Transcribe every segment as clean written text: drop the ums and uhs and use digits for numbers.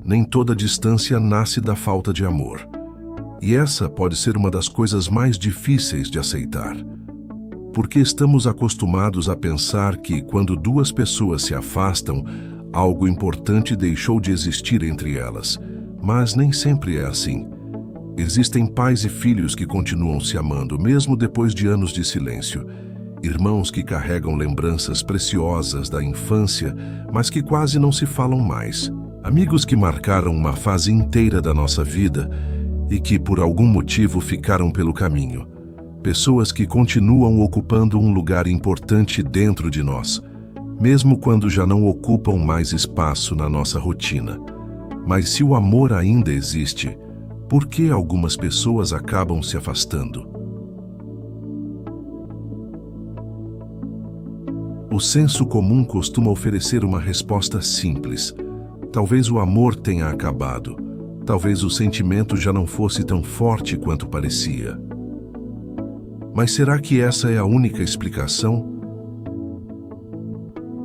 Nem toda distância nasce da falta de amor. E essa pode ser uma das coisas mais difíceis de aceitar. Porque estamos acostumados a pensar que, quando duas pessoas se afastam, algo importante deixou de existir entre elas. Mas nem sempre é assim. Existem pais e filhos que continuam se amando, mesmo depois de anos de silêncio. Irmãos que carregam lembranças preciosas da infância, mas que quase não se falam mais. Amigos que marcaram uma fase inteira da nossa vida e que, por algum motivo, ficaram pelo caminho. Pessoas que continuam ocupando um lugar importante dentro de nós, mesmo quando já não ocupam mais espaço na nossa rotina. Mas se o amor ainda existe, por que algumas pessoas acabam se afastando? O senso comum costuma oferecer uma resposta simples. Talvez o amor tenha acabado. Talvez o sentimento já não fosse tão forte quanto parecia. Mas será que essa é a única explicação?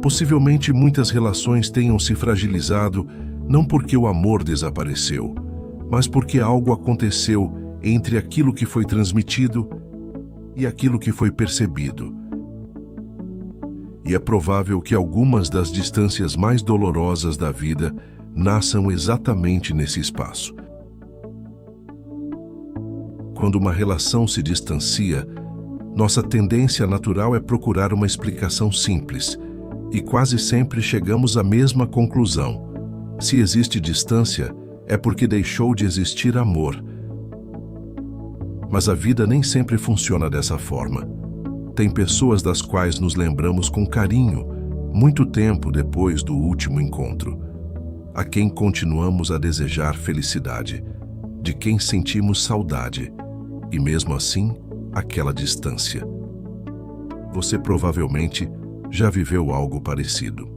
Possivelmente muitas relações tenham se fragilizado não porque o amor desapareceu, mas porque algo aconteceu entre aquilo que foi transmitido e aquilo que foi percebido. E é provável que algumas das distâncias mais dolorosas da vida nasçam exatamente nesse espaço. Quando uma relação se distancia, nossa tendência natural é procurar uma explicação simples, e quase sempre chegamos à mesma conclusão. Se existe distância, é porque deixou de existir amor. Mas a vida nem sempre funciona dessa forma. Tem pessoas das quais nos lembramos com carinho, muito tempo depois do último encontro. A quem continuamos a desejar felicidade, de quem sentimos saudade, e mesmo assim, aquela distância. Você provavelmente já viveu algo parecido.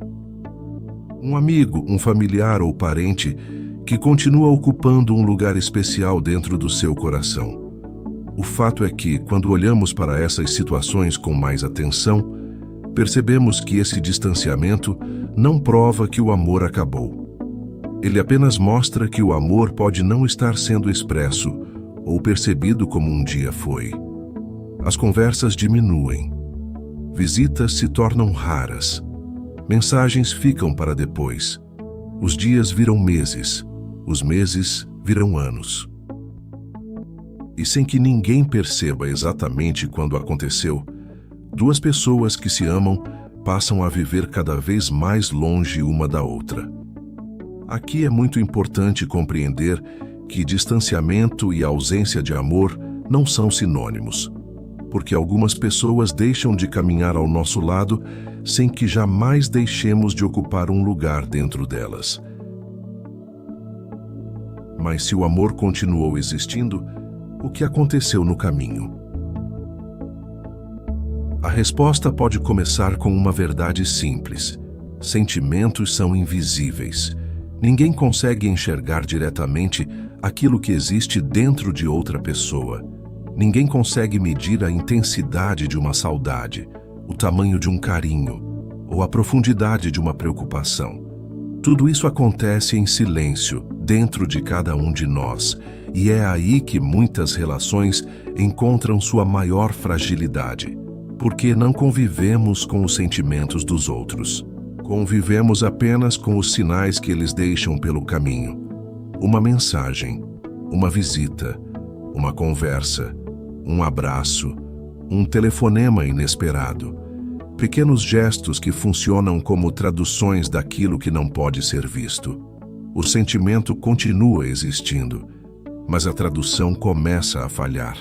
Um amigo, um familiar ou parente que continua ocupando um lugar especial dentro do seu coração. O fato é que, quando olhamos para essas situações com mais atenção, percebemos que esse distanciamento não prova que o amor acabou. Ele apenas mostra que o amor pode não estar sendo expresso ou percebido como um dia foi. As conversas diminuem. Visitas se tornam raras. Mensagens ficam para depois. Os dias viram meses. Os meses viram anos. E sem que ninguém perceba exatamente quando aconteceu, duas pessoas que se amam passam a viver cada vez mais longe uma da outra. Aqui é muito importante compreender que distanciamento e ausência de amor não são sinônimos, porque algumas pessoas deixam de caminhar ao nosso lado sem que jamais deixemos de ocupar um lugar dentro delas. Mas se o amor continuou existindo, o que aconteceu no caminho? A resposta pode começar com uma verdade simples. Sentimentos são invisíveis. Ninguém consegue enxergar diretamente aquilo que existe dentro de outra pessoa. Ninguém consegue medir a intensidade de uma saudade, o tamanho de um carinho, ou a profundidade de uma preocupação. Tudo isso acontece em silêncio, dentro de cada um de nós, e é aí que muitas relações encontram sua maior fragilidade, porque não convivemos com os sentimentos dos outros. Convivemos apenas com os sinais que eles deixam pelo caminho. Uma mensagem, uma visita, uma conversa, um abraço, um telefonema inesperado. Pequenos gestos que funcionam como traduções daquilo que não pode ser visto. O sentimento continua existindo, mas a tradução começa a falhar.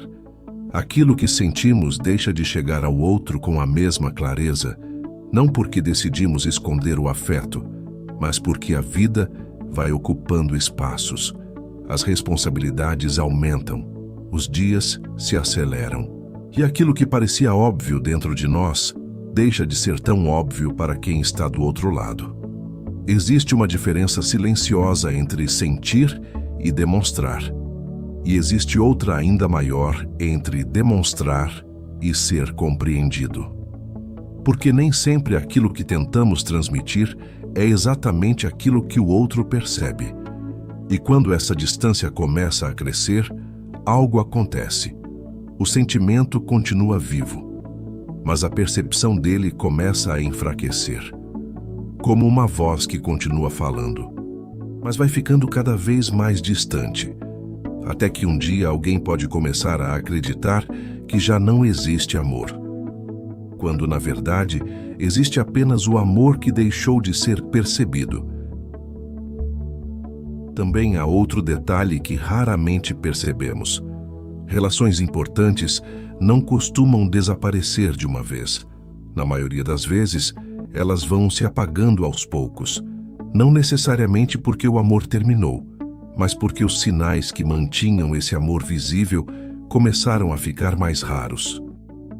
Aquilo que sentimos deixa de chegar ao outro com a mesma clareza, não porque decidimos esconder o afeto, mas porque a vida vai ocupando espaços. As responsabilidades aumentam, os dias se aceleram. E aquilo que parecia óbvio dentro de nós deixa de ser tão óbvio para quem está do outro lado. Existe uma diferença silenciosa entre sentir e demonstrar. E existe outra ainda maior entre demonstrar e ser compreendido. Porque nem sempre aquilo que tentamos transmitir é exatamente aquilo que o outro percebe. E quando essa distância começa a crescer, algo acontece. O sentimento continua vivo, mas a percepção dele começa a enfraquecer. Como uma voz que continua falando, mas vai ficando cada vez mais distante, até que um dia alguém pode começar a acreditar que já não existe amor, quando na verdade existe apenas o amor que deixou de ser percebido. Também há outro detalhe que raramente percebemos. Relações importantes não costumam desaparecer de uma vez. Na maioria das vezes, elas vão se apagando aos poucos, não necessariamente porque o amor terminou, mas porque os sinais que mantinham esse amor visível começaram a ficar mais raros.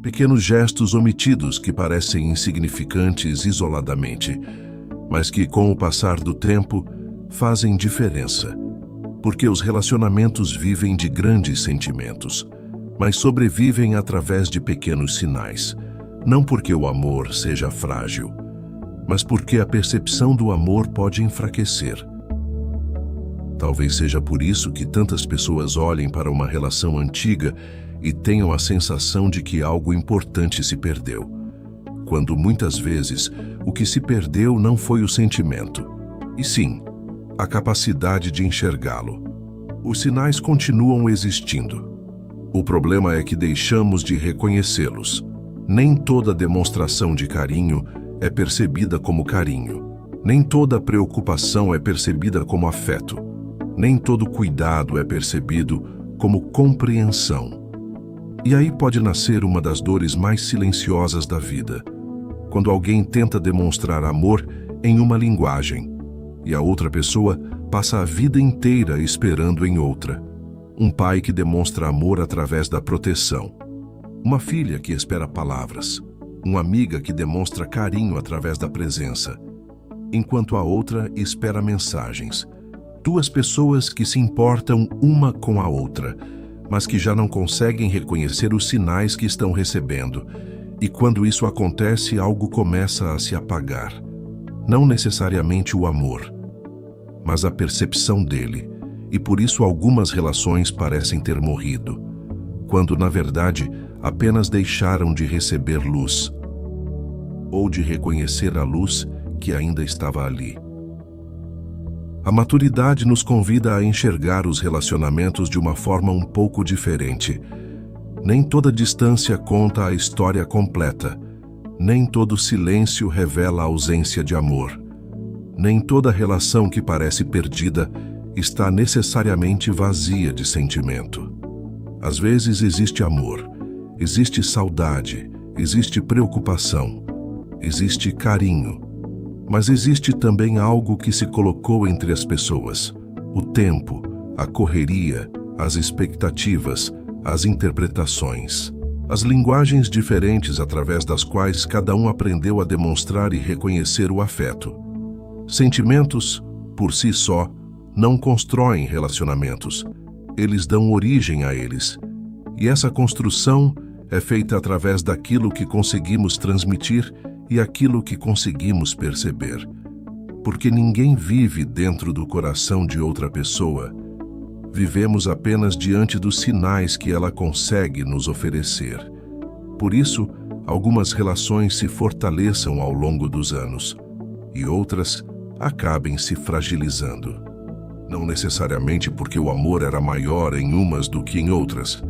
Pequenos gestos omitidos que parecem insignificantes isoladamente, mas que, com o passar do tempo, fazem diferença. Porque os relacionamentos vivem de grandes sentimentos, mas sobrevivem através de pequenos sinais. Não porque o amor seja frágil, mas porque a percepção do amor pode enfraquecer. Talvez seja por isso que tantas pessoas olhem para uma relação antiga e tenham a sensação de que algo importante se perdeu, quando muitas vezes o que se perdeu não foi o sentimento, e sim a capacidade de enxergá-lo. Os sinais continuam existindo. O problema é que deixamos de reconhecê-los. Nem toda demonstração de carinho é percebida como carinho. Nem toda preocupação é percebida como afeto. Nem todo cuidado é percebido como compreensão. E aí pode nascer uma das dores mais silenciosas da vida, quando alguém tenta demonstrar amor em uma linguagem, e a outra pessoa passa a vida inteira esperando em outra. Um pai que demonstra amor através da proteção. Uma filha que espera palavras. Uma amiga que demonstra carinho através da presença. Enquanto a outra espera mensagens. Duas pessoas que se importam uma com a outra, mas que já não conseguem reconhecer os sinais que estão recebendo. E quando isso acontece, algo começa a se apagar. Não necessariamente o amor, mas a percepção dele, e por isso algumas relações parecem ter morrido, quando na verdade apenas deixaram de receber luz, ou de reconhecer a luz que ainda estava ali. A maturidade nos convida a enxergar os relacionamentos de uma forma um pouco diferente. Nem toda distância conta a história completa, nem todo silêncio revela a ausência de amor. Nem toda relação que parece perdida está necessariamente vazia de sentimento. Às vezes existe amor, existe saudade, existe preocupação, existe carinho, mas existe também algo que se colocou entre as pessoas: o tempo, a correria, as expectativas, as interpretações, as linguagens diferentes através das quais cada um aprendeu a demonstrar e reconhecer o afeto. Sentimentos, por si só, não constroem relacionamentos, eles dão origem a eles. E essa construção é feita através daquilo que conseguimos transmitir e aquilo que conseguimos perceber. Porque ninguém vive dentro do coração de outra pessoa. Vivemos apenas diante dos sinais que ela consegue nos oferecer. Por isso, algumas relações se fortaleçam ao longo dos anos, e outras acabem se fragilizando. Não necessariamente porque o amor era maior em umas do que em outras,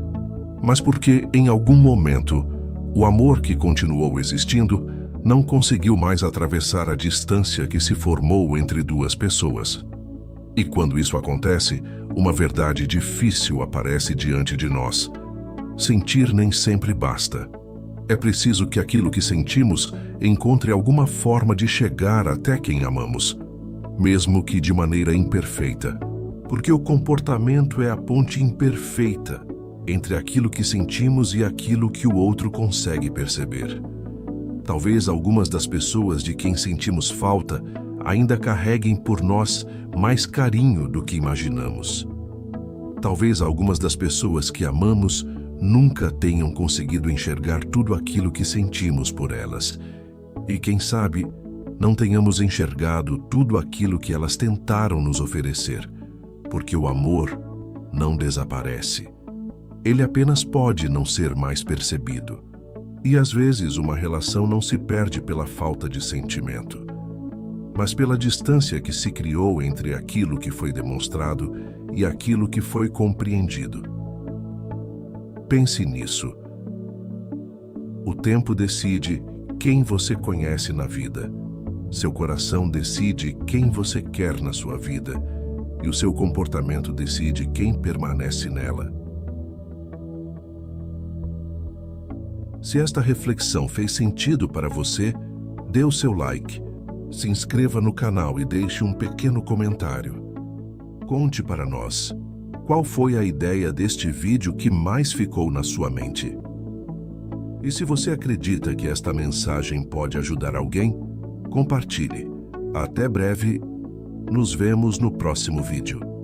mas porque, em algum momento, o amor que continuou existindo não conseguiu mais atravessar a distância que se formou entre duas pessoas. E quando isso acontece, uma verdade difícil aparece diante de nós. Sentir nem sempre basta. É preciso que aquilo que sentimos encontre alguma forma de chegar até quem amamos, mesmo que de maneira imperfeita, porque o comportamento é a ponte imperfeita entre aquilo que sentimos e aquilo que o outro consegue perceber. Talvez algumas das pessoas de quem sentimos falta ainda carreguem por nós mais carinho do que imaginamos. Talvez algumas das pessoas que amamos nunca tenham conseguido enxergar tudo aquilo que sentimos por elas. E quem sabe, não tenhamos enxergado tudo aquilo que elas tentaram nos oferecer, porque o amor não desaparece. Ele apenas pode não ser mais percebido. E às vezes uma relação não se perde pela falta de sentimento, mas pela distância que se criou entre aquilo que foi demonstrado e aquilo que foi compreendido. Pense nisso. O tempo decide quem você conhece na vida. Seu coração decide quem você quer na sua vida, e o seu comportamento decide quem permanece nela. Se esta reflexão fez sentido para você, dê o seu like, se inscreva no canal e deixe um pequeno comentário. Conte para nós, qual foi a ideia deste vídeo que mais ficou na sua mente? E se você acredita que esta mensagem pode ajudar alguém, compartilhe. Até breve, nos vemos no próximo vídeo.